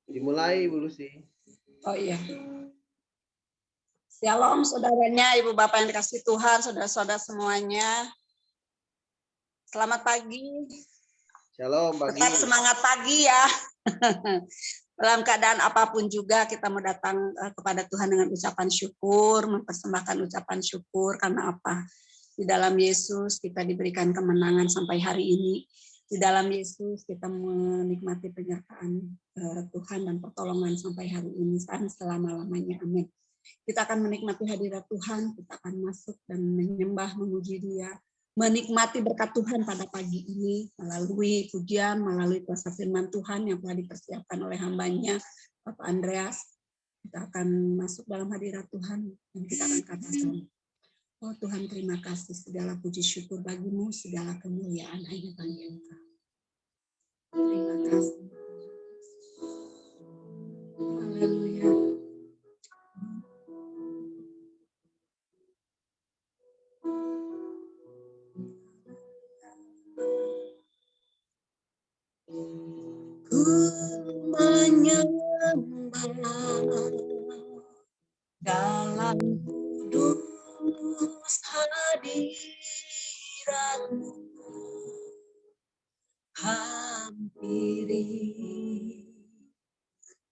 Dimulai Bu Lucy. Oh iya. Shalom saudaranya, Ibu Bapak yang dikasih Tuhan, saudara-saudara semuanya. Selamat pagi. Shalom pagi. Tetap semangat pagi ya. Dalam keadaan apapun juga kita mau datang kepada Tuhan dengan ucapan syukur, mempersembahkan ucapan syukur karena apa? Di dalam Yesus kita diberikan kemenangan sampai hari ini. Di dalam Yesus kita menikmati penyertaan Tuhan dan pertolongan sampai hari ini dan selama-lamanya. Amin. Kita akan menikmati hadirat Tuhan, kita akan masuk dan menyembah, memuji Dia, menikmati berkat Tuhan pada pagi ini melalui pujian, melalui kuasa firman Tuhan yang telah dipersiapkan oleh hambanya, Bapak Andreas. Kita akan masuk dalam hadirat Tuhan dan kita akan katakan, oh Tuhan terima kasih, segala puji syukur bagimu, segala kemuliaan hanya bagi Engkau. Terima kasih. Haleluya. Ku menyembah dalam kudus hadirat-Mu, hampiri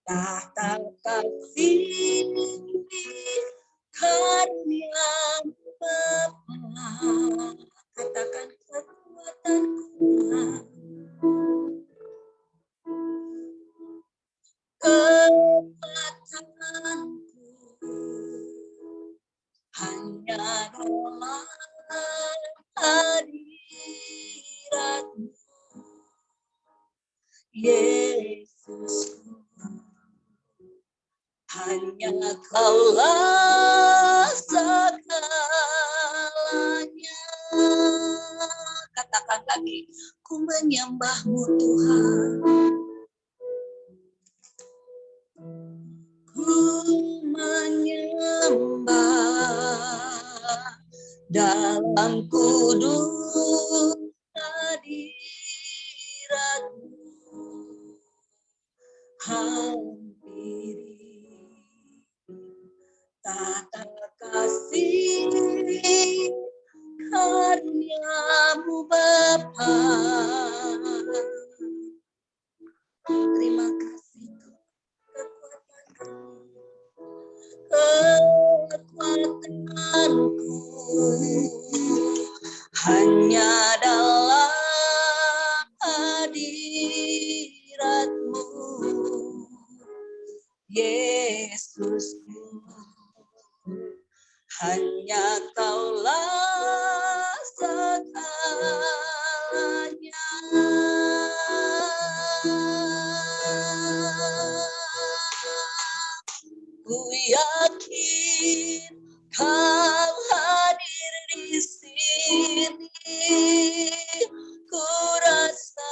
tahta kasih karunia-Mu Bapa. Katakan kekuatanku, kekuatanku hanya dalam hadirat-Mu, Yesusku. Hanya Kaulah segalanya. Katakan lagi, ku menyembah-Mu Tuhan. Ku menyembah dalam kudus hadirat-Mu, hampiri tahta kasih karunia-Mu Bapa. Terima kasih kekuatanku hanya dalam hadirat-Mu, Yesusku. Hanya Kaulah segalanya. Ku yakin Kau hadir di sini. Ku rasakan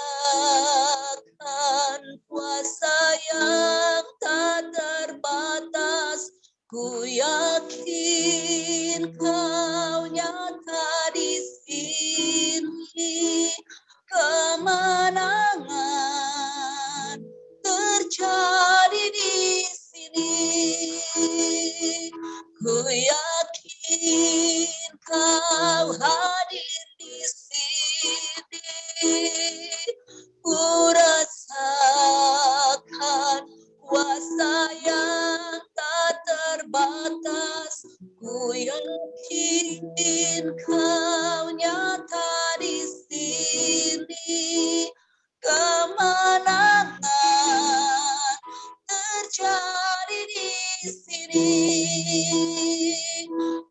kuasa yang tak terbatas. Ku yakin Kau nyata di sini. Kemenangan terjadi di sini. Ku yakin Kau hadir di sini. Ku rasakan kuasa yang tak terbatas. Ku yakin Kau nyata di sini. Kemenangan terjadi di sini.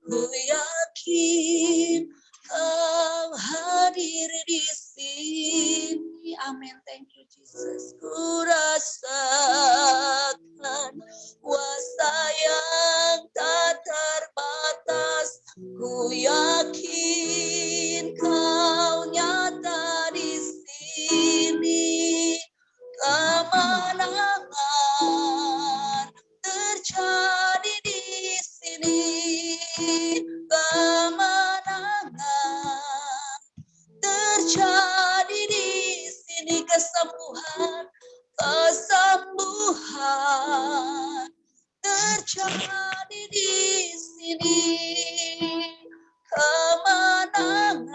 Ku yakin Kau hadir di sini. Amin. Thank you Jesus. Ku rasakan kuasa yang tak terbatas. Ku yakin Kau nyata di sini. Kemenangan terjadi di sini. Kemenangan terjadi kesembuhan terjadi di sini, kemenangan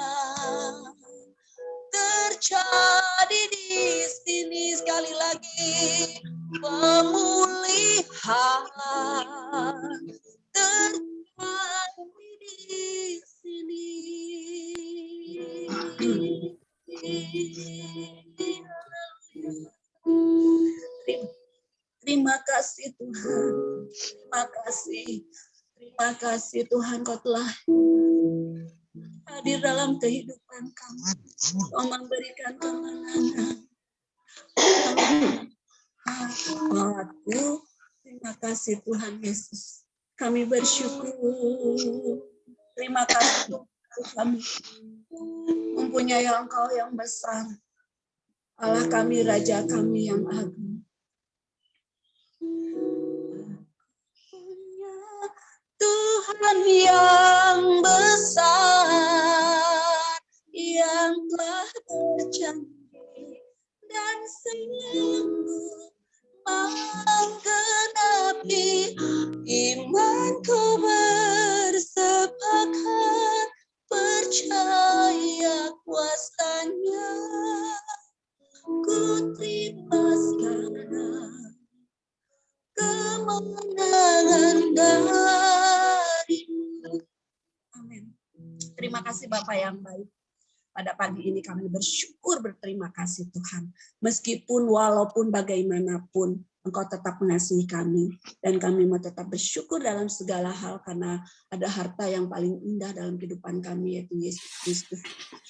terjadi di sini. Sekali lagi, pemulihan terjadi di sini. Terima kasih Tuhan, terima kasih Tuhan, Kau telah hadir dalam kehidupan kami. Kau memberikan kemenangan. Terima kasih Tuhan Yesus. Kami bersyukur. Terima kasih Tuhan. Mempunyai Engkau yang besar. Allah kami, Raja kami yang agung. Tuhan yang besar, yang telah berjanji dan sungguh menggenapi imanku, bersepakat percaya kuasanya. Ku terima sekarang kemenangan darimu. Amin. Terima kasih Bapak yang baik. Pada pagi ini kami bersyukur, berterima kasih Tuhan. Meskipun walaupun bagaimanapun Engkau tetap mengasihi kami. Dan kami mau tetap bersyukur dalam segala hal karena ada harta yang paling indah dalam kehidupan kami, yaitu Yesus Kristus.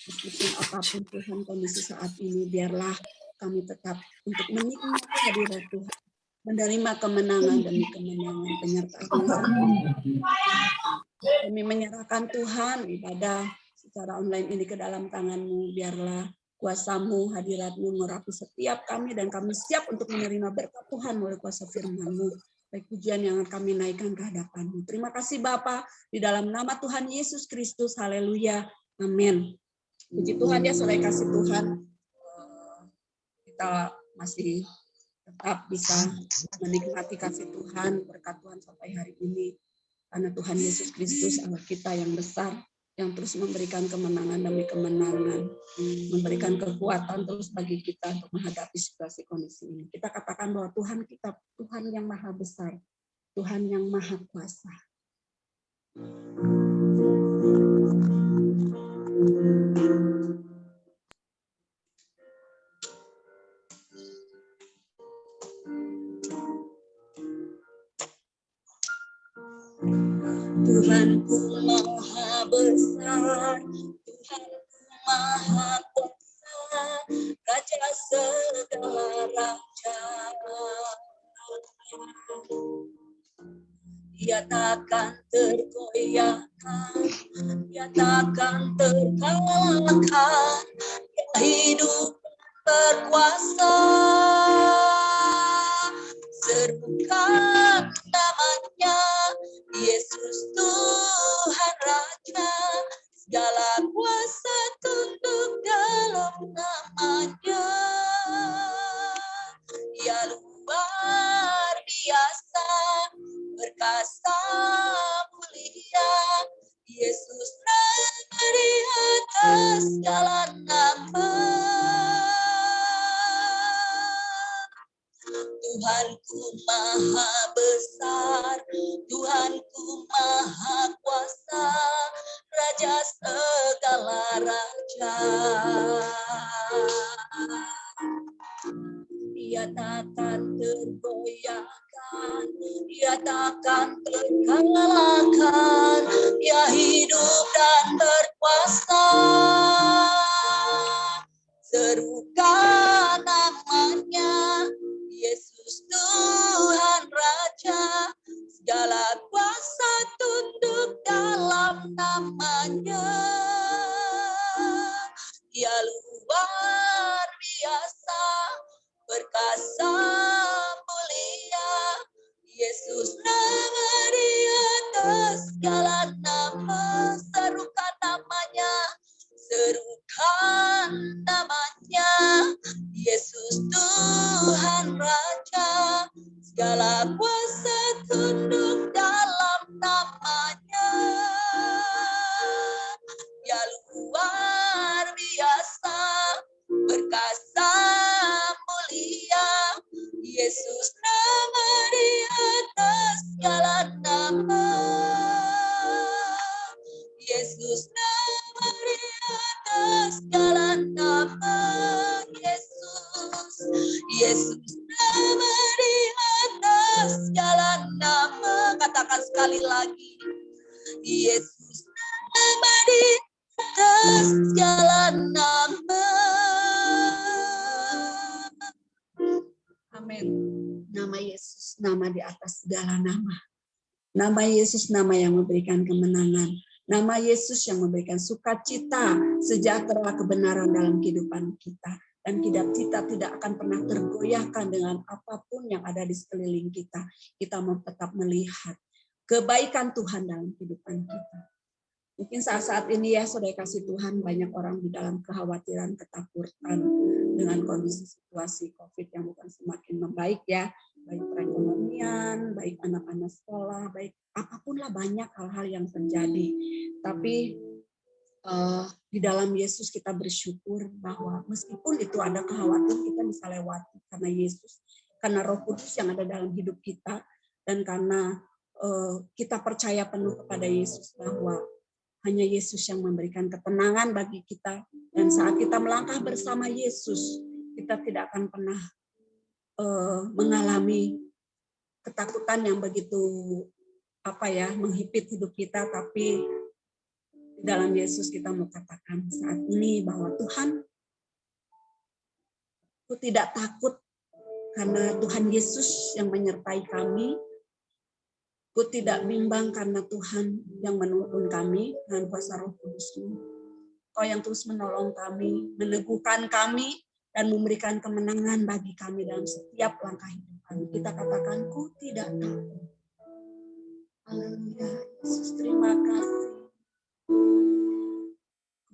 Meskipun apapun Tuhan kondisi saat ini, biarlah kami tetap untuk menikmati hadirat Tuhan. Menerima kemenangan demi kemenangan penyertaan. Kami menyerahkan Tuhan ibadah secara online ini ke dalam tangan-Mu. Biarlah kuasa-Mu, hadirat-Mu merapi setiap kami dan kami siap untuk menerima berkat Tuhan melalui kuasa firman-Mu. Baik pujian yang kami naikkan ke hadapan-Mu. Terima kasih Bapa, di dalam nama Tuhan Yesus Kristus. Haleluya. Amin. Puji Tuhan ya, saudara kasih Tuhan. Kita masih tetap bisa menikmati kasih Tuhan, berkat Tuhan sampai hari ini. Karena Tuhan Yesus Kristus Allah kita yang besar, yang terus memberikan kemenangan demi kemenangan, memberikan kekuatan terus bagi kita untuk menghadapi situasi kondisi ini. Kita katakan bahwa Tuhan kita, Tuhan yang maha besar, Tuhan yang maha kuasa. Tuhanku maha besar, Tuhanku maha kuasa, Raja segala raja. Dia takkan tergoyahkan, Dia takkan terkalahkan, Dia hidup berkuasa. Serukan namanya, Yesus Tuhan Raja, segala kuasa tunduk dalam namanya. Dia luar biasa, perkasa mulia, Yesus nama di atas segala nama. Tuhanku maha besar, Tuhanku maha kuasa, Raja segala raja. Dia takkan tergoyahkan, Dia takkan terkalahkan, Dia hidup dan berkuasa. Serukan namanya, Yesus Tuhan Raja, segala kuasa tunduk dalam namanya. Dia luar biasa, perkasa mulia, Yesus nama di atas segala nama. Serukan namanya, serukan namanya, Yesus Tuhan Raja, segala kuasa tunduk dalam namanya. Ya luar biasa, perkasa mulia, Yesus nama di atas segala nama. Yesus nama di atas segala nama. Yesus nama di atas segala nama. Katakan sekali lagi. Yesus nama di atas segala nama. Amin. Nama Yesus, nama di atas segala nama. Nama Yesus, nama yang memberikan kemenangan. Nama Yesus yang memberikan sukacita, sejahtera, kebenaran dalam kehidupan kita. Dan kita tidak akan pernah tergoyahkan dengan apapun yang ada di sekeliling kita. Kita mau tetap melihat kebaikan Tuhan dalam kehidupan kita. Mungkin saat-saat ini ya, saudara kasih Tuhan, banyak orang di dalam kekhawatiran, ketakutan dengan kondisi situasi COVID yang bukan semakin membaik ya. Baik perekonomian, baik anak-anak sekolah, baik apapun lah, banyak hal-hal yang terjadi. Tapi di dalam Yesus kita bersyukur bahwa meskipun itu ada kekhawatiran, kita bisa lewati karena Yesus, karena Roh Kudus yang ada dalam hidup kita, dan karena kita percaya penuh kepada Yesus bahwa hanya Yesus yang memberikan ketenangan bagi kita. Dan saat kita melangkah bersama Yesus, kita tidak akan pernah mengalami ketakutan yang begitu menghipit hidup kita. Tapi di dalam Yesus kita mau katakan saat ini bahwa Tuhan, aku tidak takut karena Tuhan Yesus yang menyertai kami. Aku tidak bimbang karena Tuhan yang menuntun kami dengan kuasa Roh Kudus-Mu. Kau yang terus menolong kami, meneguhkan kami, dan memberikan kemenangan bagi kami dalam setiap langkah hidup kami. Kita katakan, ku tidak takut. Haleluya, Yesus, terima kasih.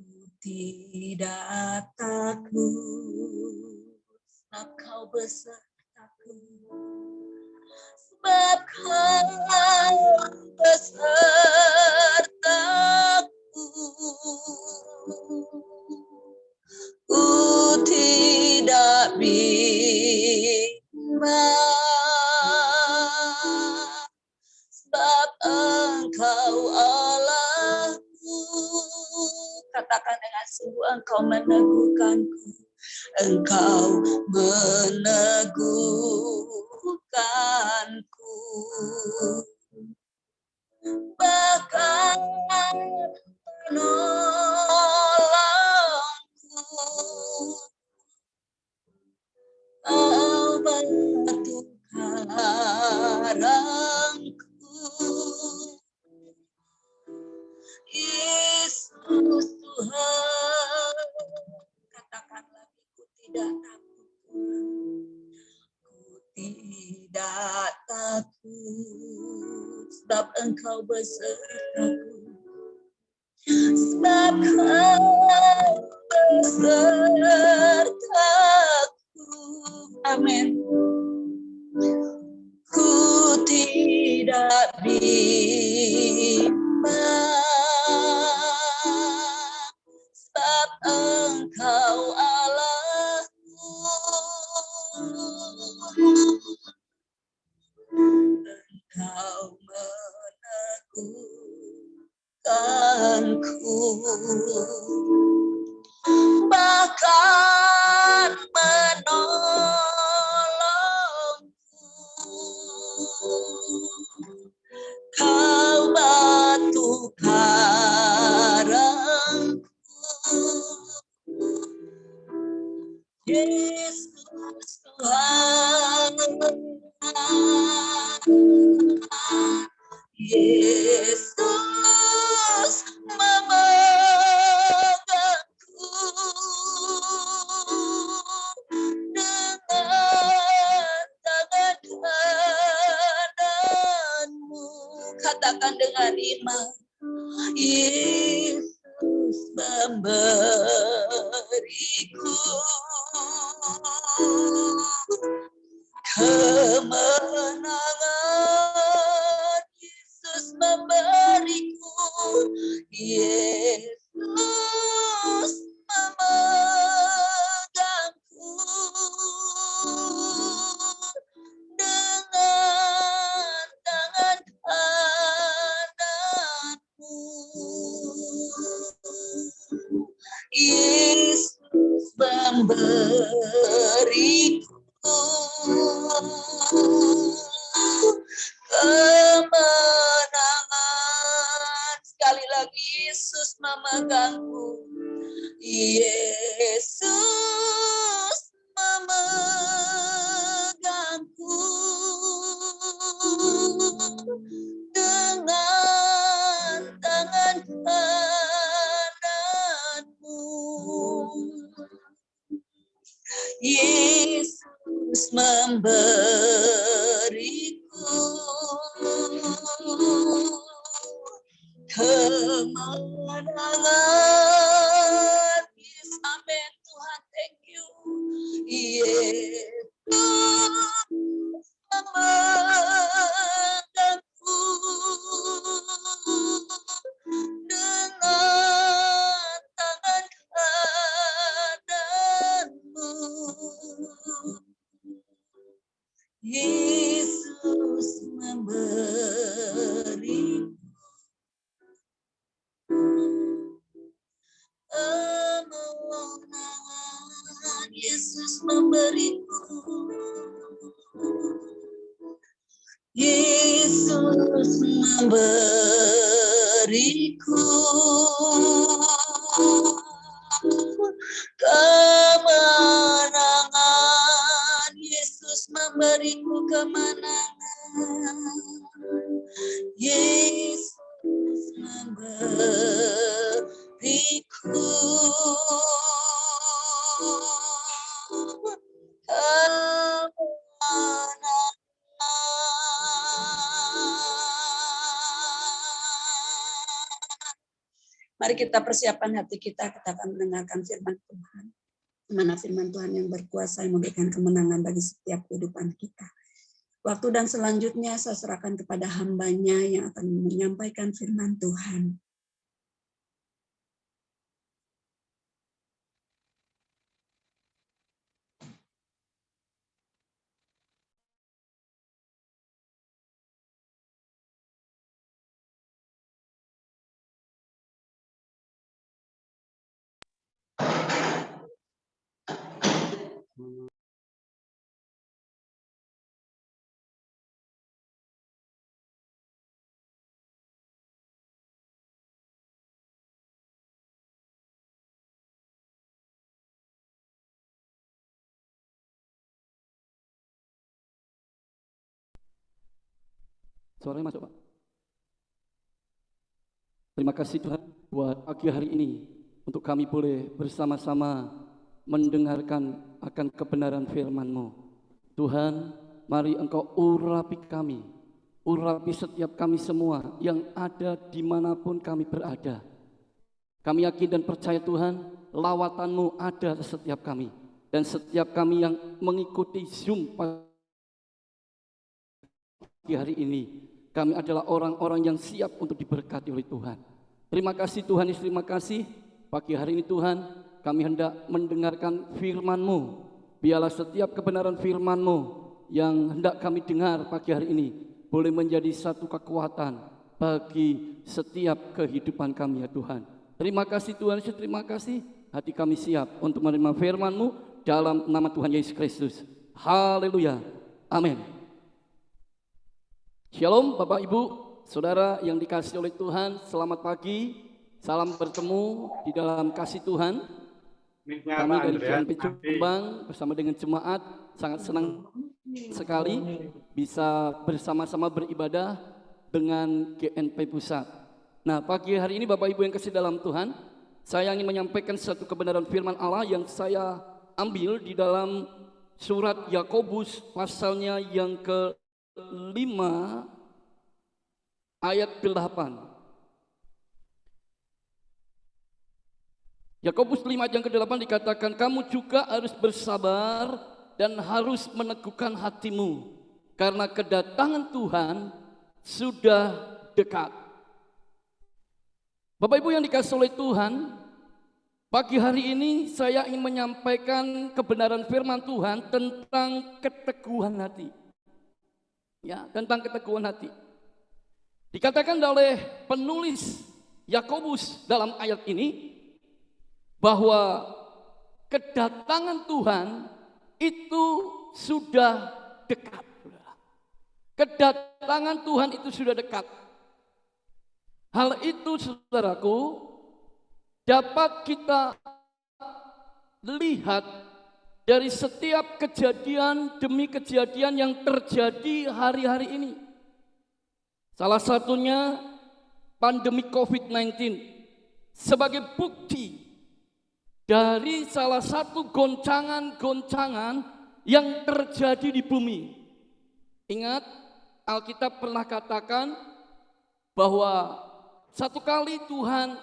Ku tidak takut, sebab Kau besertaku. Sebab Kau besertaku. Ku tidak bimbang, sebab Engkau Allahku. Katakan dengan sungguh, Engkau meneguhkanku. Engkau meneguhkanku. Bahkan menolongku. Kau batu karangku. Yesus Tuhan, katakan lagi, ku tidak takut Tuhan. Ku tidak takut, sebab Engkau besertaku. Sebab Kau besertaku. Amin. Ku tidak bimbang, sebab Engkau Allahku. Engkau meneguhkanku. Bahkan menolongku. Kau batu karangku. Yesus Tuhan, Yesus memegangku dengan tangan kananmu. Katakan dengan iman, Yesus memberiku memberiku kemenangan. Sekali lagi Yesus memegangku. Yesus memegangku dengan tangan kananmu. Yesus memberiku kemenangan. Yes, amin Tuhan, thank you. Yesus memegangku dengan tangan kananmu. Yesus memberiku kemenangan. Yesus memberiku. Yesus memberiku kemenangan. Yesus memberiku kemenangan. Yesus memberiku kemenangan. Mari kita persiapkan hati kita akan mendengarkan firman Tuhan. Mana firman Tuhan yang berkuasa yang memberikan kemenangan bagi setiap kehidupan kita. Waktu dan selanjutnya saya serahkan kepada hamba-Nya yang akan menyampaikan firman Tuhan. Suaranya masuk, Pak. Terima kasih Tuhan buat pagi hari ini untuk kami boleh bersama-sama mendengarkan akan kebenaran firman-Mu. Tuhan, mari Engkau urapi kami, urapi setiap kami semua yang ada dimanapun kami berada. Kami yakin dan percaya Tuhan, lawatan-Mu ada setiap kami. Dan setiap kami yang mengikuti Zoom pagi hari ini, kami adalah orang-orang yang siap untuk diberkati oleh Tuhan. Terima kasih Tuhan, terima kasih. Pagi hari ini Tuhan, kami hendak mendengarkan firman-Mu. Biarlah setiap kebenaran firman-Mu yang hendak kami dengar pagi hari ini boleh menjadi satu kekuatan bagi setiap kehidupan kami ya Tuhan. Terima kasih Tuhan, terima kasih. Hati kami siap untuk menerima firman-Mu dalam nama Tuhan Yesus Kristus. Haleluya. Amin. Shalom Bapak Ibu, Saudara yang dikasihi oleh Tuhan, selamat pagi, salam bertemu di dalam kasih Tuhan. Kami dari GNP Jombang bersama dengan jemaat sangat senang sekali bisa bersama-sama beribadah dengan GNP Pusat. Nah pagi hari ini Bapak Ibu yang kasih dalam Tuhan, saya ingin menyampaikan satu kebenaran firman Allah yang saya ambil di dalam surat Yakobus pasalnya yang ke-5 ayat 8. Yakobus 5 ayat yang ke-8 dikatakan, kamu juga harus bersabar dan harus meneguhkan hatimu karena kedatangan Tuhan sudah dekat. Bapak Ibu yang dikasihi oleh Tuhan, pagi hari ini saya ingin menyampaikan kebenaran firman Tuhan tentang keteguhan hati. Ya, tentang keteguhan hati. Dikatakan oleh penulis Yakobus dalam ayat ini bahwa kedatangan Tuhan itu sudah dekat. Kedatangan Tuhan itu sudah dekat. Hal itu, saudaraku, dapat kita lihat dari setiap kejadian demi kejadian yang terjadi hari-hari ini. Salah satunya pandemi COVID-19 sebagai bukti dari salah satu goncangan-goncangan yang terjadi di bumi. Ingat, Alkitab pernah katakan bahwa satu kali Tuhan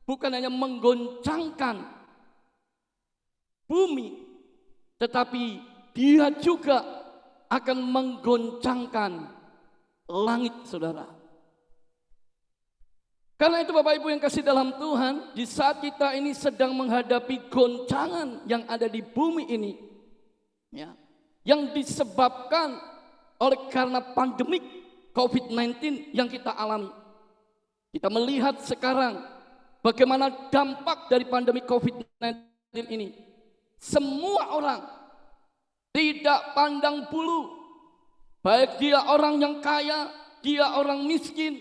bukan hanya menggoncangkan bumi, tetapi Dia juga akan menggoncangkan langit, saudara. Karena itu Bapak Ibu yang kasih dalam Tuhan, di saat kita ini sedang menghadapi goncangan yang ada di bumi ini, ya, yang disebabkan oleh karena pandemik COVID-19 yang kita alami. Kita melihat sekarang bagaimana dampak dari pandemi COVID-19 ini. Semua orang tidak pandang bulu, baik dia orang yang kaya, dia orang miskin,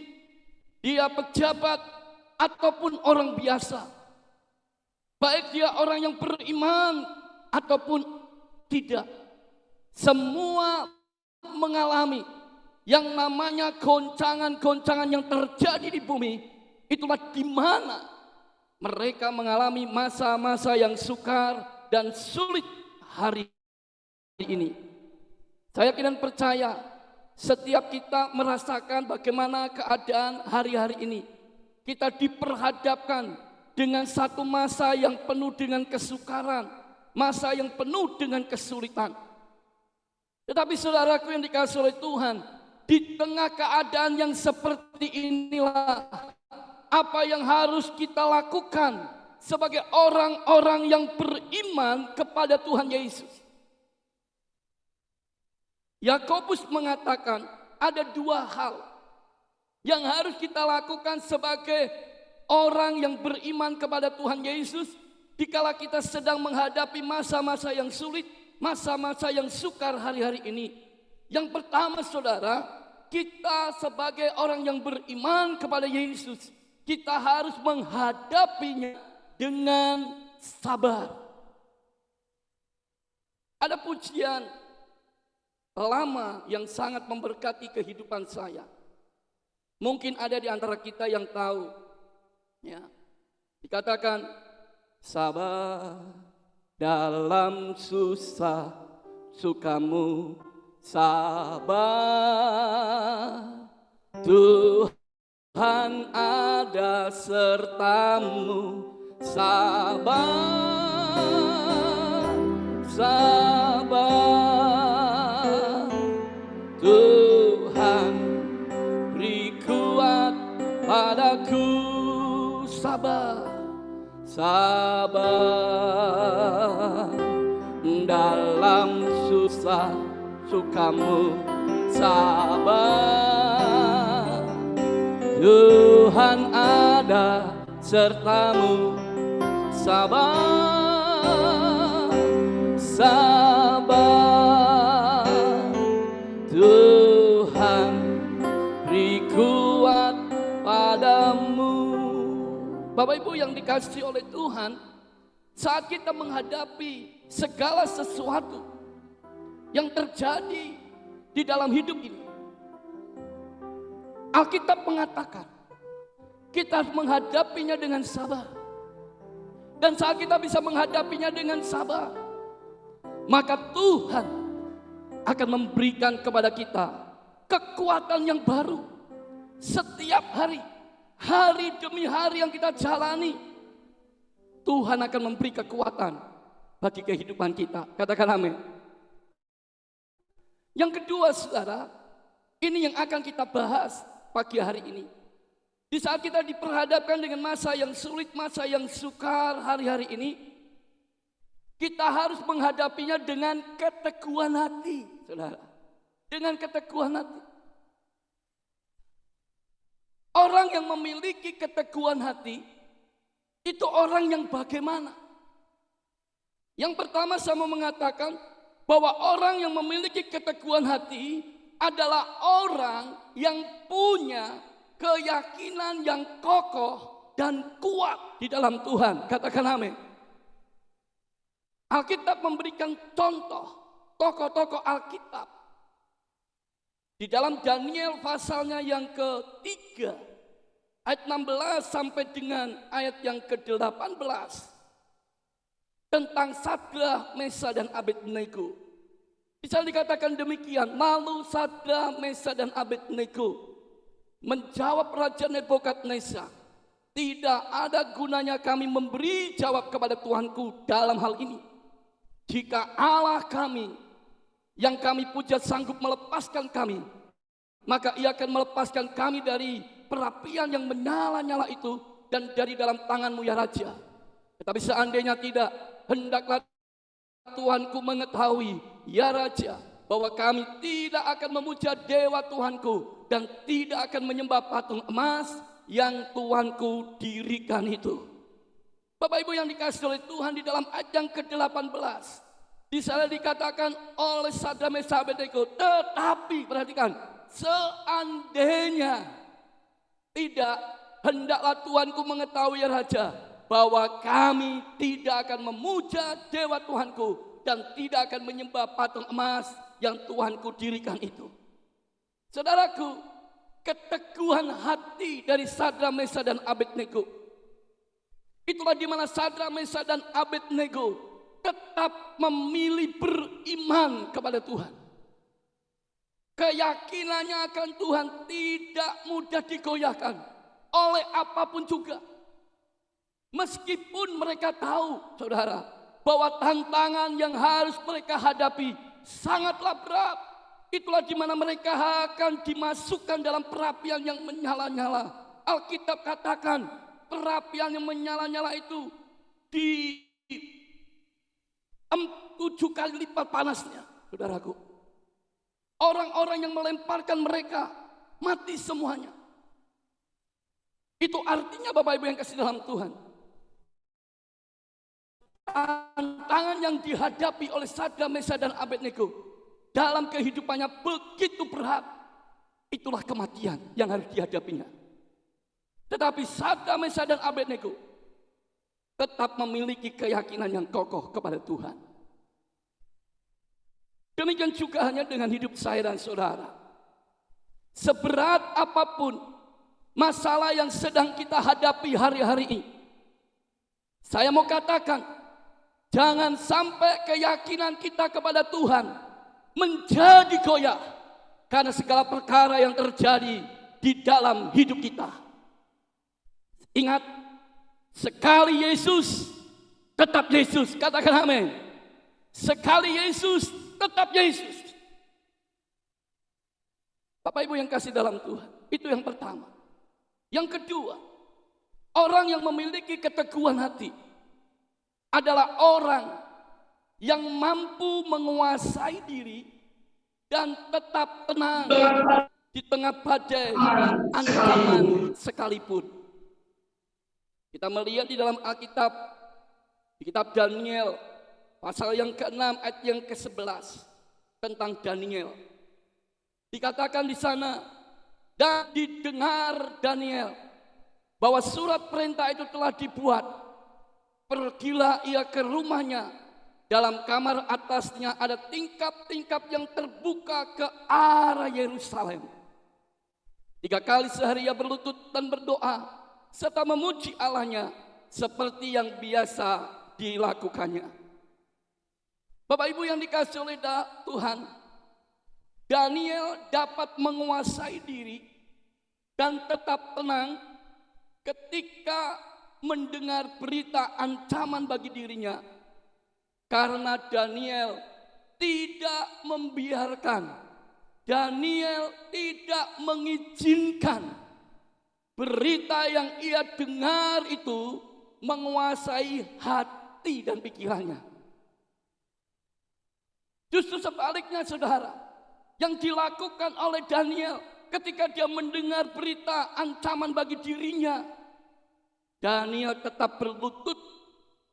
dia pejabat, ataupun orang biasa. Baik dia orang yang beriman, ataupun tidak. Semua mengalami yang namanya goncangan-goncangan yang terjadi di bumi. Itulah di mana mereka mengalami masa-masa yang sukar dan sulit hari ini. Saya yakin dan percaya setiap kita merasakan bagaimana keadaan hari-hari ini. Kita diperhadapkan dengan satu masa yang penuh dengan kesukaran, masa yang penuh dengan kesulitan. Tetapi saudaraku yang dikasihi oleh Tuhan, di tengah keadaan yang seperti inilah apa yang harus kita lakukan sebagai orang-orang yang beriman kepada Tuhan Yesus. Yakobus mengatakan ada dua hal yang harus kita lakukan sebagai orang yang beriman kepada Tuhan Yesus dikala kita sedang menghadapi masa-masa yang sulit, masa-masa yang sukar hari-hari ini. Yang pertama, saudara, kita sebagai orang yang beriman kepada Yesus, kita harus menghadapinya dengan sabar. Ada pujian lama yang sangat memberkati kehidupan saya. Mungkin ada di antara kita yang tahu, ya, dikatakan sabar dalam susah sukamu, sabar Tuhan ada sertamu, sabar, sabar Tuhan beri kuat padaku, sabar, sabar dalam susah sukamu, sabar Tuhan ada sertamu, sabar, sabar Tuhan beri kuat padamu. Bapak Ibu yang dikasihi oleh Tuhan, saat kita menghadapi segala sesuatu yang terjadi di dalam hidup ini, Alkitab mengatakan kita harus menghadapinya dengan sabar. Dan saat kita bisa menghadapinya dengan sabar, maka Tuhan akan memberikan kepada kita kekuatan yang baru. Setiap hari, hari demi hari yang kita jalani, Tuhan akan memberi kekuatan bagi kehidupan kita. Katakan amin. Yang kedua, saudara, ini yang akan kita bahas pagi hari ini. Di saat kita diperhadapkan dengan masa yang sulit, masa yang sukar hari-hari ini, kita harus menghadapinya dengan keteguhan hati, saudara. Dengan keteguhan hati. Orang yang memiliki keteguhan hati, itu orang yang bagaimana? Yang pertama saya mau mengatakan bahwa orang yang memiliki keteguhan hati adalah orang yang punya keyakinan yang kokoh dan kuat di dalam Tuhan. Katakan amin. Alkitab memberikan contoh tokoh-tokoh Alkitab. Di dalam Daniel pasalnya yang ketiga, ayat 16 sampai dengan ayat yang ke-18. Tentang Sadrak, Mesha, dan Abednego. Bisa dikatakan demikian, lalu Sadrak, Mesha, dan Abednego menjawab Raja Nebukadnezar, tidak ada gunanya kami memberi jawab kepada Tuhanku dalam hal ini. Jika Allah kami yang kami puja sanggup melepaskan kami, maka ia akan melepaskan kami dari perapian yang menyala-nyala itu dan dari dalam tanganmu ya Raja. Tetapi seandainya tidak, hendaklah Tuhanku mengetahui ya Raja, bahwa kami tidak akan memuja dewa Tuhanku dan tidak akan menyembah patung emas yang Tuhanku dirikan itu. Bapak Ibu yang dikasihi oleh Tuhan, di dalam ayat yang ke-18 di sana dikatakan oleh Sadrak, Mesha, Abednego, tetapi perhatikan, seandainya tidak, hendaklah Tuhanku mengetahui ya Raja, bahwa kami tidak akan memuja dewa Tuhanku dan tidak akan menyembah patung emas yang Tuhanku dirikan itu. Saudaraku, keteguhan hati dari Sadrak, Mesha, dan Abednego, itulah di mana Sadrak, Mesha, dan Abednego tetap memilih beriman kepada Tuhan. Keyakinannya akan Tuhan tidak mudah digoyahkan oleh apapun juga. Meskipun mereka tahu, saudara, bahwa tantangan yang harus mereka hadapi sangatlah berat. Itulah di mana mereka akan dimasukkan dalam perapian yang menyala-nyala. Alkitab katakan, perapian yang menyala-nyala itu di 7 kali lipat panasnya, saudaraku. Orang-orang yang melemparkan mereka mati semuanya. Itu artinya Bapak Ibu yang kasih dalam Tuhan, tantangan yang dihadapi oleh Sadrak, Mesha, dan Abednego dalam kehidupannya begitu berat. Itulah kematian yang harus dihadapinya. Tetapi Sadrak, Mesha, dan Abednego tetap memiliki keyakinan yang kokoh kepada Tuhan. Demikian juga hanya dengan hidup saya dan saudara. Seberat apapun masalah yang sedang kita hadapi hari-hari ini, saya mau katakan, jangan sampai keyakinan kita kepada Tuhan menjadi goyah karena segala perkara yang terjadi di dalam hidup kita. Ingat, sekali Yesus, tetap Yesus. Katakan amin. Sekali Yesus, tetap Yesus. Bapak Ibu yang kasih dalam Tuhan, itu yang pertama. Yang kedua, orang yang memiliki keteguhan hati adalah orang yang mampu menguasai diri dan tetap tenang di tengah badai ancaman sekalipun. Kita melihat di dalam Alkitab, di kitab Daniel, pasal yang ke-6 ayat yang ke-11 tentang Daniel. Dikatakan di sana, dan didengar Daniel bahwa surat perintah itu telah dibuat. Pergilah ia ke rumahnya, dalam kamar atasnya ada tingkap-tingkap yang terbuka ke arah Yerusalem. 3 kali sehari ia berlutut dan berdoa serta memuji Allahnya seperti yang biasa dilakukannya. Bapak Ibu yang dikasihi oleh Tuhan, Daniel dapat menguasai diri dan tetap tenang ketika mendengar berita ancaman bagi dirinya, karena Daniel tidak membiarkan, Daniel tidak mengizinkan berita yang ia dengar itu menguasai hati dan pikirannya. Justru sebaliknya, saudara, yang dilakukan oleh Daniel ketika dia mendengar berita ancaman bagi dirinya, Daniel tetap berlutut,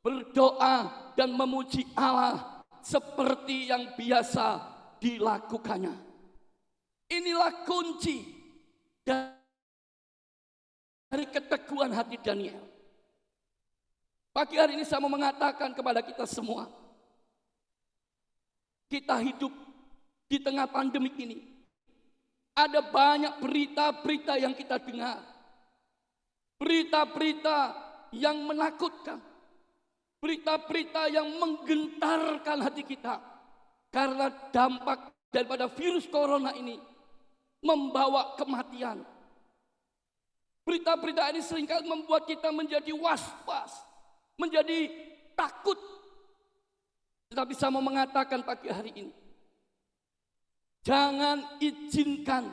berdoa, dan memuji Allah seperti yang biasa dilakukannya. Inilah kunci dari keteguhan hati Daniel. Pagi hari ini saya mau mengatakan kepada kita semua, kita hidup di tengah pandemi ini. Ada banyak berita-berita yang kita dengar. Berita-berita yang menakutkan. Berita-berita yang menggentarkan hati kita. Karena dampak daripada virus corona ini membawa kematian. Berita-berita ini seringkali membuat kita menjadi was-was, menjadi takut. Tetapi saya mau mengatakan pagi hari ini, jangan izinkan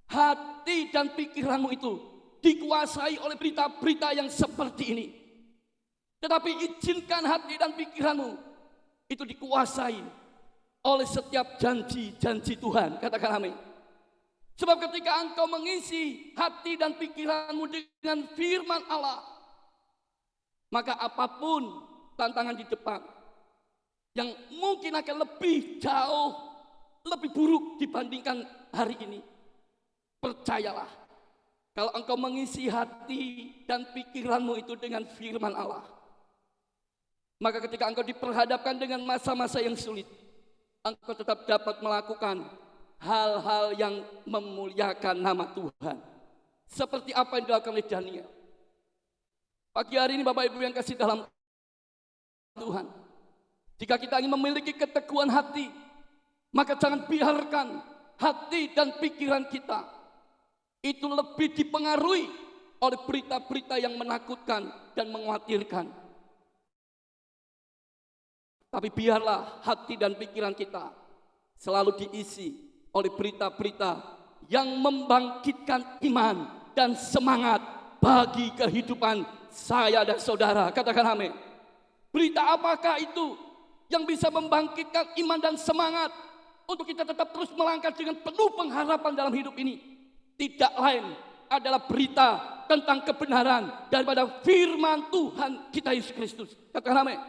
hati dan pikiranmu itu dikuasai oleh berita-berita yang seperti ini. Tetapi izinkan hati dan pikiranmu itu dikuasai oleh setiap janji-janji Tuhan. Katakan amin. Sebab ketika engkau mengisi hati dan pikiranmu dengan firman Allah, maka apapun tantangan di depan yang mungkin akan lebih jauh, lebih buruk dibandingkan hari ini, percayalah, kalau engkau mengisi hati dan pikiranmu itu dengan firman Allah, maka ketika engkau diperhadapkan dengan masa-masa yang sulit, engkau tetap dapat melakukan hal-hal yang memuliakan nama Tuhan. Seperti apa yang dilakukan oleh Daniel. Pagi hari ini Bapak Ibu yang kasih dalam Tuhan, jika kita ingin memiliki keteguhan hati, maka jangan biarkan hati dan pikiran kita itu lebih dipengaruhi oleh berita-berita yang menakutkan dan mengkhawatirkan. Tapi biarlah hati dan pikiran kita selalu diisi oleh berita-berita yang membangkitkan iman dan semangat bagi kehidupan saya dan saudara. Katakan amin. Berita apakah itu yang bisa membangkitkan iman dan semangat untuk kita tetap terus melangkah dengan penuh pengharapan dalam hidup ini? Tidak lain adalah berita tentang kebenaran daripada firman Tuhan kita Yesus Kristus. Katakan amin.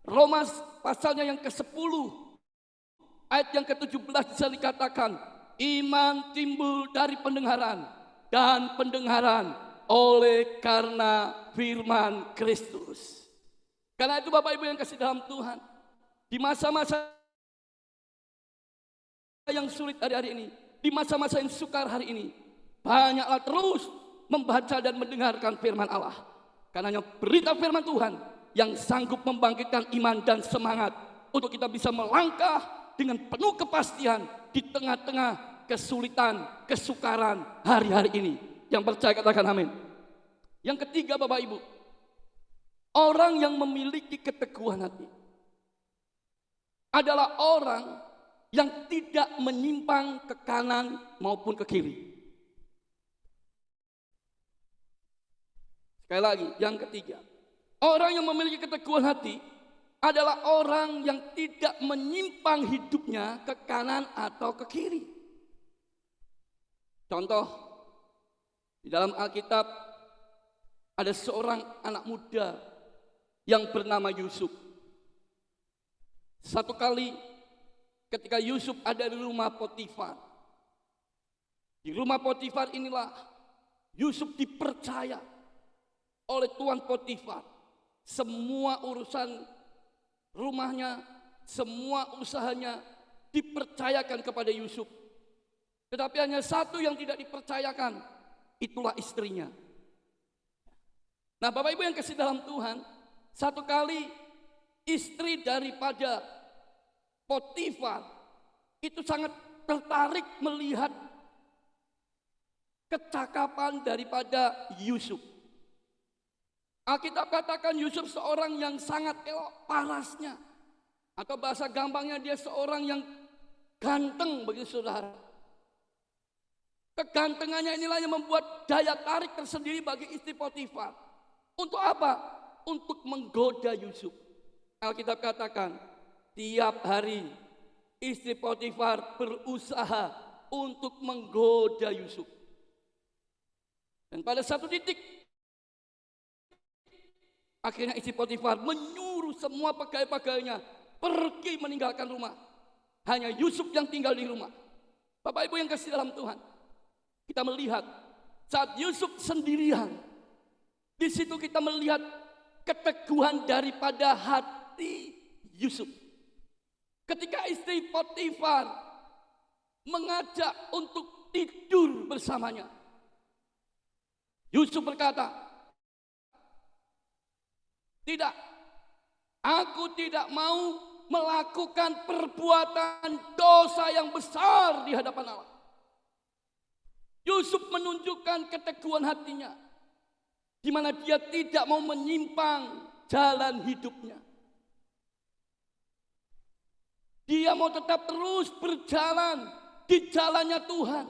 Roma pasalnya yang ke-10 ayat yang ke-17 bisa dikatakan, iman timbul dari pendengaran, dan pendengaran oleh karena firman Kristus. Karena itu Bapak Ibu yang kasih dalam Tuhan, di masa-masa yang sulit hari-hari ini, di masa-masa yang sukar hari ini, banyaklah terus membaca dan mendengarkan firman Allah. Karena berita firman Tuhan yang sanggup membangkitkan iman dan semangat untuk kita bisa melangkah dengan penuh kepastian di tengah-tengah kesulitan, kesukaran hari-hari ini. Yang percaya katakan amin. Yang ketiga Bapak Ibu, orang yang memiliki keteguhan hati adalah orang yang tidak menyimpang ke kanan maupun ke kiri. Sekali lagi, yang ketiga, orang yang memiliki keteguhan hati adalah orang yang tidak menyimpang hidupnya ke kanan atau ke kiri. Contoh, di dalam Alkitab ada seorang anak muda yang bernama Yusuf. Satu kali ketika Yusuf ada di rumah Potifar, di rumah Potifar inilah Yusuf dipercaya oleh Tuan Potifar. Semua urusan rumahnya, semua usahanya dipercayakan kepada Yusuf. Tetapi hanya satu yang tidak dipercayakan, itulah istrinya. Nah Bapak Ibu yang kasih dalam Tuhan, satu kali istri daripada Potifar itu sangat tertarik melihat kecakapan daripada Yusuf. Alkitab katakan Yusuf seorang yang sangat elok parasnya. Atau bahasa gampangnya dia seorang yang ganteng bagi saudara. Kegantengannya inilah yang membuat daya tarik tersendiri bagi istri Potifar. Untuk apa? Untuk menggoda Yusuf. Alkitab katakan tiap hari istri Potifar berusaha untuk menggoda Yusuf. Dan pada satu titik Akhirnya istri Potifar menyuruh semua pegawai-pegawainya pergi meninggalkan rumah. Hanya Yusuf yang tinggal di rumah. Bapak Ibu yang kasih dalam Tuhan, kita melihat saat Yusuf sendirian, di situ kita melihat keteguhan daripada hati Yusuf. Ketika istri Potifar mengajak untuk tidur bersamanya, Yusuf berkata, "Tidak, aku tidak mau melakukan perbuatan dosa yang besar di hadapan Allah." Yusuf menunjukkan keteguhan hatinya, di mana dia tidak mau menyimpang jalan hidupnya. Dia mau tetap terus berjalan di jalannya Tuhan.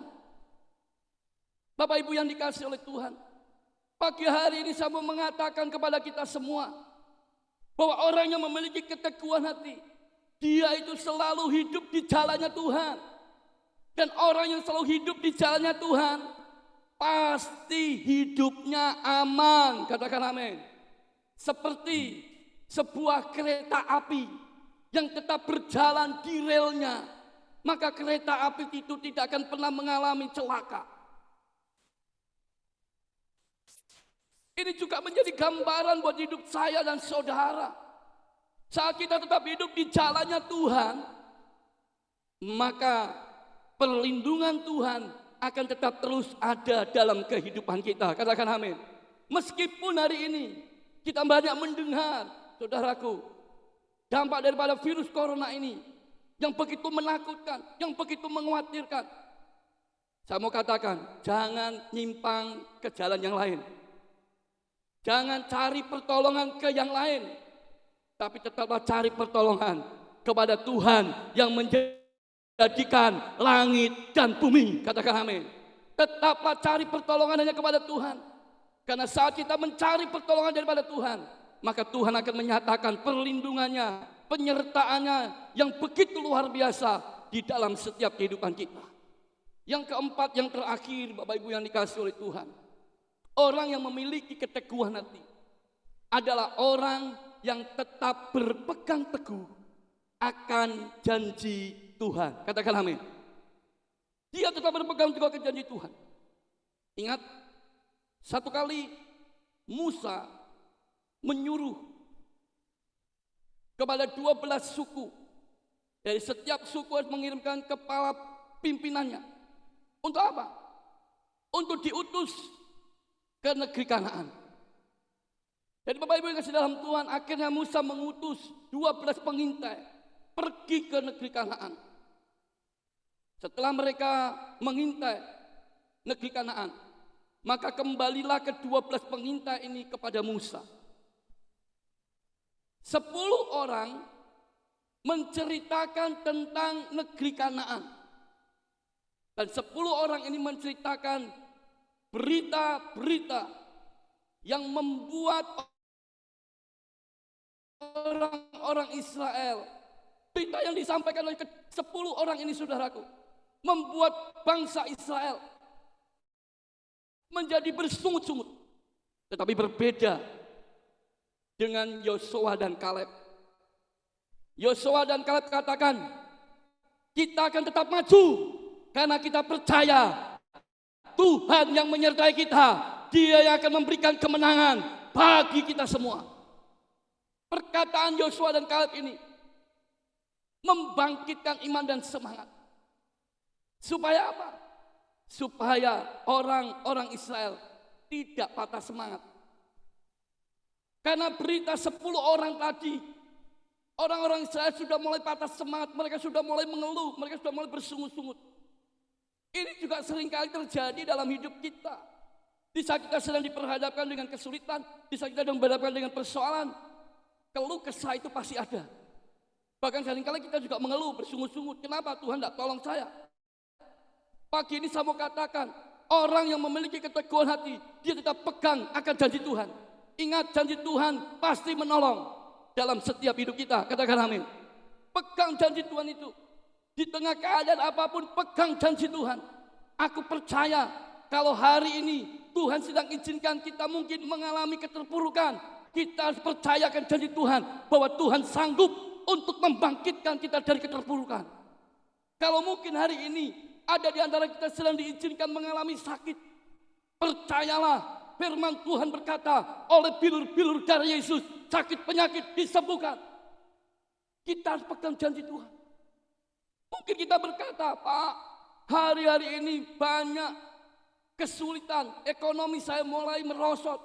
Bapak Ibu yang dikasihi oleh Tuhan, pagi hari ini saya mau mengatakan kepada kita semua bahwa orang yang memiliki keteguhan hati, dia itu selalu hidup di jalannya Tuhan. Dan orang yang selalu hidup di jalannya Tuhan, pasti hidupnya aman. Katakan amin. Seperti sebuah kereta api yang tetap berjalan di relnya, maka kereta api itu tidak akan pernah mengalami celaka. Ini juga menjadi gambaran buat hidup saya dan saudara. Saat kita tetap hidup di jalannya Tuhan, maka perlindungan Tuhan akan tetap terus ada dalam kehidupan kita. Katakan amin. Meskipun hari ini kita banyak mendengar, saudaraku, dampak daripada virus corona ini yang begitu menakutkan, yang begitu mengkhawatirkan. Saya mau katakan, jangan nyimpang ke jalan yang lain. Jangan cari pertolongan ke yang lain, tapi tetaplah cari pertolongan kepada Tuhan yang menjadikan langit dan bumi. Katakan amin. Tetaplah cari pertolongan hanya kepada Tuhan. Karena saat kita mencari pertolongan daripada Tuhan, maka Tuhan akan menyatakan perlindungannya, penyertaannya yang begitu luar biasa di dalam setiap kehidupan kita. Yang keempat, yang terakhir, Bapak Ibu yang dikasihi oleh Tuhan, orang yang memiliki keteguhan hati adalah orang yang tetap berpegang teguh akan janji Tuhan. Katakan amin. Dia tetap berpegang teguh akan janji Tuhan. Ingat, satu kali Musa menyuruh kepada 12 suku, dari setiap suku harus mengirimkan kepala pimpinannya. Untuk apa? Untuk diutus ke negeri Kanaan. Jadi Bapak Ibu yang kasih dalam Tuhan, akhirnya Musa mengutus 12 pengintai pergi ke negeri Kanaan. Setelah mereka mengintai negeri Kanaan, maka kembalilah ke-12 pengintai ini kepada Musa. 10 orang menceritakan tentang negeri Kanaan. Dan 10 orang ini menceritakan berita-berita yang membuat orang-orang Israel, berita yang disampaikan oleh 10 orang ini, saudaraku, membuat bangsa Israel menjadi bersungut-sungut. Tetapi berbeda dengan Yosua dan Kaleb. Yosua dan Kaleb katakan, kita akan tetap maju karena kita percaya Tuhan yang menyertai kita. Dia yang akan memberikan kemenangan bagi kita semua. Perkataan Yosua dan Kaleb ini membangkitkan iman dan semangat. Supaya apa? Supaya orang-orang Israel tidak patah semangat. Karena berita 10 orang tadi, orang-orang Israel sudah mulai patah semangat. Mereka sudah mulai mengeluh, mereka sudah mulai bersungut-sungut. Ini juga seringkali terjadi dalam hidup kita. Di saat kita sedang diperhadapkan dengan kesulitan, di saat kita sedang berhadapan dengan persoalan, keluh kesah itu pasti ada. Bahkan seringkali kita juga mengeluh, bersungut-sungut. Kenapa Tuhan tidak tolong saya? Pagi ini saya mau katakan, orang yang memiliki keteguhan hati, dia tetap pegang akan janji Tuhan. Ingat, janji Tuhan pasti menolong dalam setiap hidup kita. Katakan amin. Pegang janji Tuhan itu. Di tengah keadaan apapun, pegang janji Tuhan. Aku percaya kalau hari ini Tuhan sedang izinkan kita mungkin mengalami keterpurukan, Kita harus percayakan janji Tuhan bahwa Tuhan sanggup untuk membangkitkan kita dari keterpurukan. Kalau mungkin hari ini ada di antara kita sedang diizinkan mengalami sakit, percayalah firman Tuhan berkata, oleh bilur-bilur darah Yesus sakit penyakit disembuhkan. Kita harus pegang janji Tuhan. Mungkin kita berkata, Pak, hari-hari ini banyak kesulitan, ekonomi saya mulai merosot.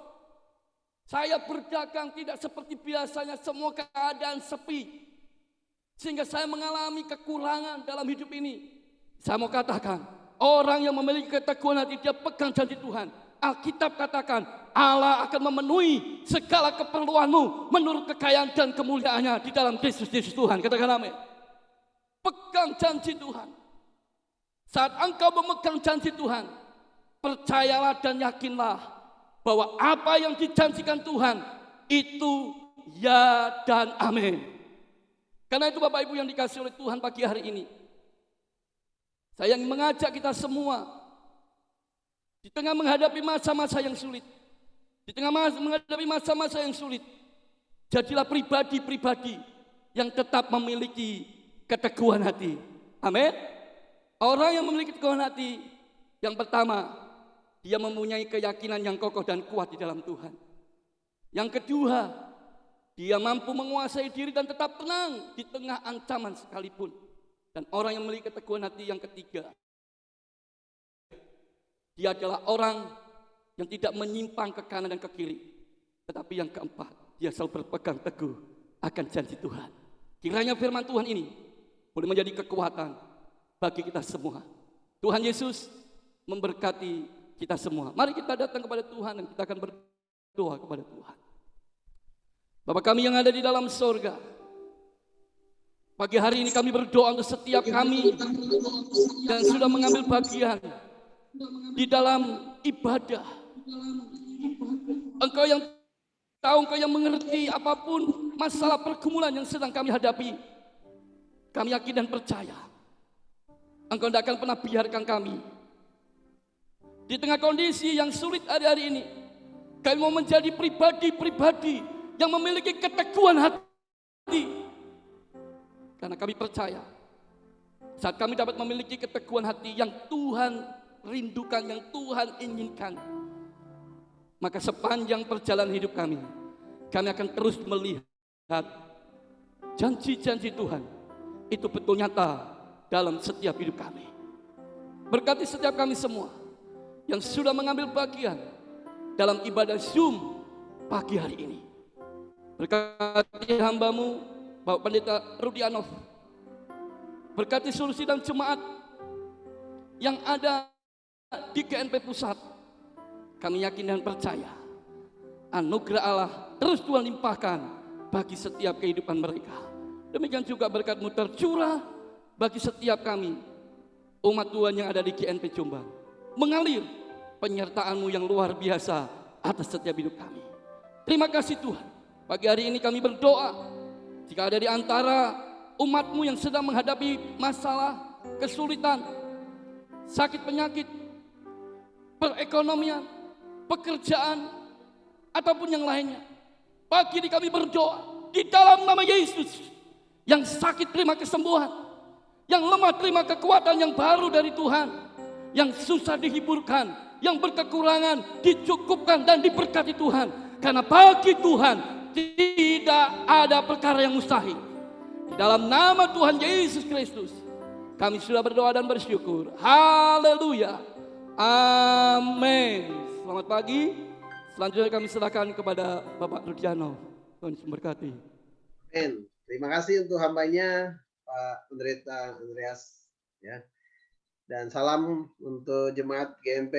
Saya berdagang tidak seperti biasanya, semua keadaan sepi. Sehingga saya mengalami kekurangan dalam hidup ini. Saya mau katakan, orang yang memiliki keteguhan hati, dia pegang janji Tuhan. Alkitab katakan, Allah akan memenuhi segala keperluanmu menurut kekayaan dan kemuliaannya di dalam Kristus Yesus Tuhan. Katakan amin. Pegang janji Tuhan. Saat engkau memegang janji Tuhan, percayalah dan yakinlah bahwa apa yang dijanjikan Tuhan itu ya dan amin. Karena itu Bapak Ibu yang dikasihi oleh Tuhan pagi hari ini, saya ingin mengajak kita semua di tengah menghadapi masa-masa yang sulit, di tengah menghadapi masa-masa yang sulit, jadilah pribadi-pribadi yang tetap memiliki keteguhan hati. Amin. Orang yang memiliki keteguhan hati, yang pertama, dia mempunyai keyakinan yang kokoh dan kuat di dalam Tuhan. Yang kedua, dia mampu menguasai diri dan tetap tenang di tengah ancaman sekalipun. Dan orang yang memiliki keteguhan hati yang ketiga, dia adalah orang yang tidak menyimpang ke kanan dan ke kiri. Tetapi yang keempat, dia selalu berpegang teguh akan janji Tuhan. Kiranya firman Tuhan ini boleh menjadi kekuatan bagi kita semua. Tuhan Yesus memberkati kita semua. Mari kita datang kepada Tuhan dan kita akan berdoa kepada Tuhan. Bapa kami yang ada di dalam sorga, pagi hari ini kami berdoa untuk setiap kami yang sudah mengambil bagian di dalam ibadah. Engkau yang tahu, Engkau yang mengerti apapun masalah pergumulan yang sedang kami hadapi. Kami yakin dan percaya Engkau tidak akan pernah biarkan kami di tengah kondisi yang sulit hari-hari ini. Kami mau menjadi pribadi-pribadi yang memiliki keteguhan hati. Karena kami percaya saat kami dapat memiliki keteguhan hati yang Tuhan rindukan, yang Tuhan inginkan, maka sepanjang perjalanan hidup kami akan terus melihat janji-janji Tuhan itu betul nyata dalam setiap hidup kami. Berkati setiap kami semua yang sudah mengambil bagian dalam ibadah Zoom pagi hari ini. Berkati hamba-Mu Bapak Pendeta Rudi Anof. Berkati solusi dan jemaat yang ada di GNP Pusat. Kami yakin dan percaya anugerah Allah terus Tuhan limpahkan bagi setiap kehidupan mereka. Demikian juga berkat-Mu tercurah bagi setiap kami, umat Tuhan yang ada di GNP Jombang. Mengalir penyertaan-Mu yang luar biasa atas setiap hidup kami. Terima kasih Tuhan. Pagi hari ini kami berdoa, jika ada di antara umat-Mu yang sedang menghadapi masalah, kesulitan, sakit penyakit, perekonomian, pekerjaan, ataupun yang lainnya, pagi ini kami berdoa di dalam nama Yesus. Yang sakit terima kesembuhan, yang lemah terima kekuatan yang baru dari Tuhan, yang susah dihiburkan, yang berkekurangan dicukupkan dan diberkati Tuhan. Karena bagi Tuhan tidak ada perkara yang mustahil. Di dalam nama Tuhan Yesus Kristus kami sudah berdoa dan bersyukur. Haleluya. Amin. Selamat pagi. Selanjutnya kami serahkan kepada Bapak Rudiano. Tuhan memberkati. Amin. Terima kasih untuk hambanya Pak Pendeta Andreas, ya. Dan salam untuk jemaat GNP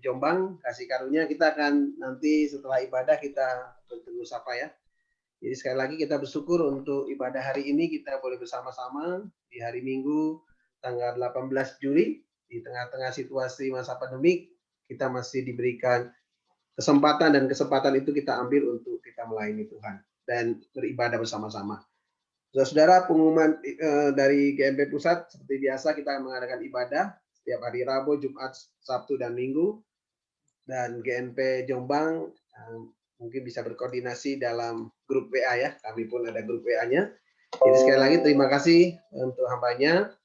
Jombang. Kasih karunia kita akan nanti setelah ibadah kita bertemu sapa ya. Jadi sekali lagi kita bersyukur untuk ibadah hari ini kita boleh bersama-sama di hari Minggu tanggal 18 Juli di tengah-tengah situasi masa pandemik. Kita masih diberikan kesempatan dan kesempatan itu kita ambil untuk kita melayani Tuhan dan beribadah bersama-sama. Saudara-saudara, pengumuman dari GNP Pusat seperti biasa kita mengadakan ibadah setiap hari Rabu, Jumat, Sabtu dan Minggu. Dan GNP Jombang mungkin bisa berkoordinasi dalam grup WA ya. Kami pun ada grup WA-nya. Jadi sekali lagi terima kasih untuk hambanya.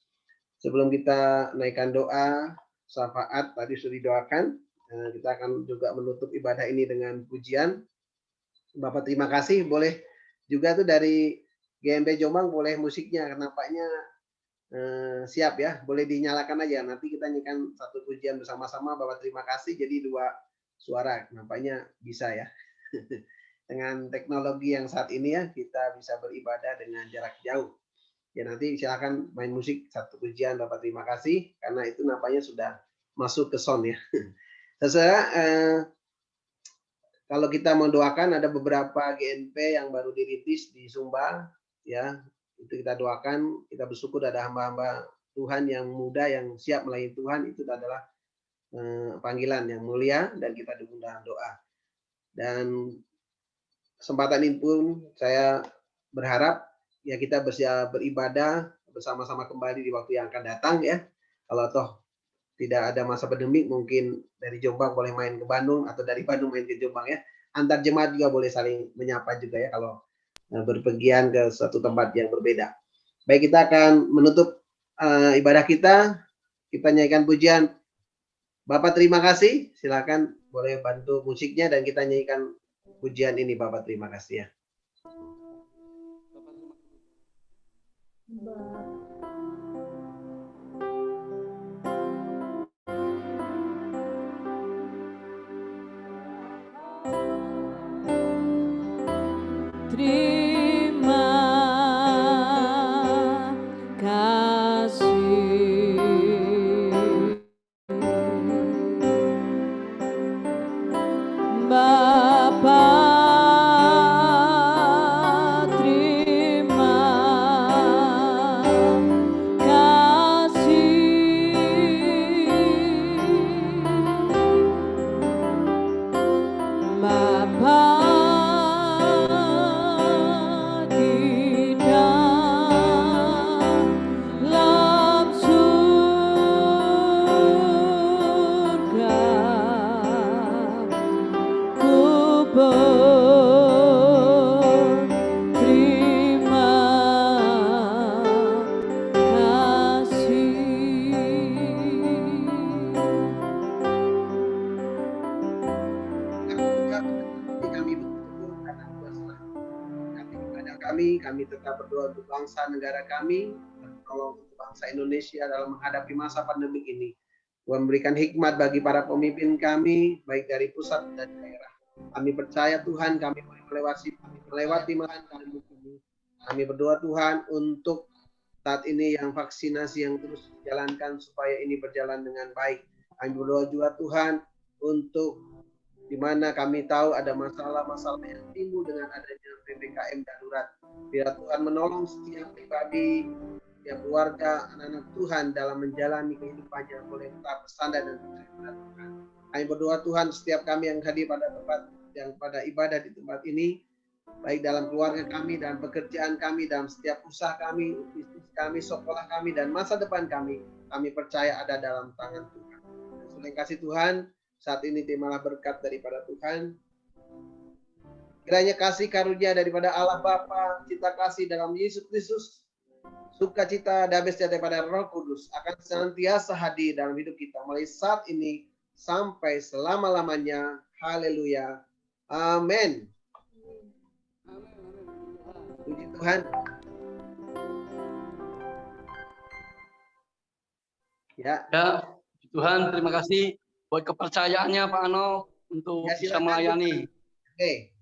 Sebelum kita naikkan doa, syafaat tadi sudah didoakan. Kita akan juga menutup ibadah ini dengan pujian. Bapak terima kasih. Boleh juga tuh dari GMP Jombang boleh musiknya. Nampaknya siap ya. Boleh dinyalakan aja. Nanti kita nyanyikan satu pujian bersama-sama. Bapak terima kasih. Jadi 2 suara. Nampaknya bisa ya. Dengan teknologi yang saat ini ya, kita bisa beribadah dengan jarak jauh. Ya nanti silakan main musik satu pujian Bapak terima kasih karena itu nampaknya sudah masuk ke sound ya. Saudara, kalau kita mendoakan ada beberapa GNP yang baru dirintis di Sumba ya, itu kita doakan, kita bersyukur ada hamba-hamba Tuhan yang muda yang siap melayani Tuhan, itu adalah panggilan yang mulia dan kita dukung dalam doa. Dan kesempatan ini pun saya berharap ya kita beribadah bersama-sama kembali di waktu yang akan datang ya. Kalau toh tidak ada masa pandemi, mungkin dari Jombang boleh main ke Bandung atau dari Bandung main ke Jombang ya. Antar jemaat juga boleh saling menyapa juga ya kalau berpergian ke suatu tempat yang berbeda. Baik, kita akan menutup ibadah kita. Kita nyanyikan pujian. Bapak terima kasih. Silakan boleh bantu musiknya dan kita nyanyikan pujian ini. Bapak terima kasih ya. Terima kasih Bapa, terima kasih Bapa di dalam surga, ku berterima kasih. Kami tetap berdoa untuk bangsa negara kami, tolong untuk bangsa Indonesia dalam menghadapi masa pandemi ini. Tuhan memberikan hikmat bagi para pemimpin kami, baik dari pusat dan daerah. Kami percaya Tuhan, kami boleh melewati masa pandemi ini. Kami berdoa Tuhan untuk saat ini yang vaksinasi yang terus dijalankan supaya ini berjalan dengan baik. Kami berdoa juga Tuhan untuk di mana kami tahu ada masalah-masalah yang timbul dengan adanya PPKM darurat. Biar Tuhan menolong setiap pribadi, setiap keluarga, anak-anak Tuhan dalam menjalani kehidupannya boleh tetap bersandar dan percaya Tuhan. Kami berdoa Tuhan setiap kami yang hadir pada tempat yang pada ibadah di tempat ini, baik dalam keluarga kami dan pekerjaan kami, dalam setiap usaha kami, bisnis kami, sekolah kami, dan masa depan kami percaya ada dalam tangan Tuhan. Terima kasih Tuhan. Saat ini terimalah berkat daripada Tuhan. Kiranya kasih karunia daripada Allah Bapa, cinta kasih dalam Yesus Kristus, sukacita damai sejahtera daripada Roh Kudus akan senantiasa hadir dalam hidup kita mulai saat ini sampai selama-lamanya. Haleluya. Amin. Puji Tuhan. Ya. Tuhan, terima kasih buat kepercayaannya Pak Ano untuk bisa melayani. Oke.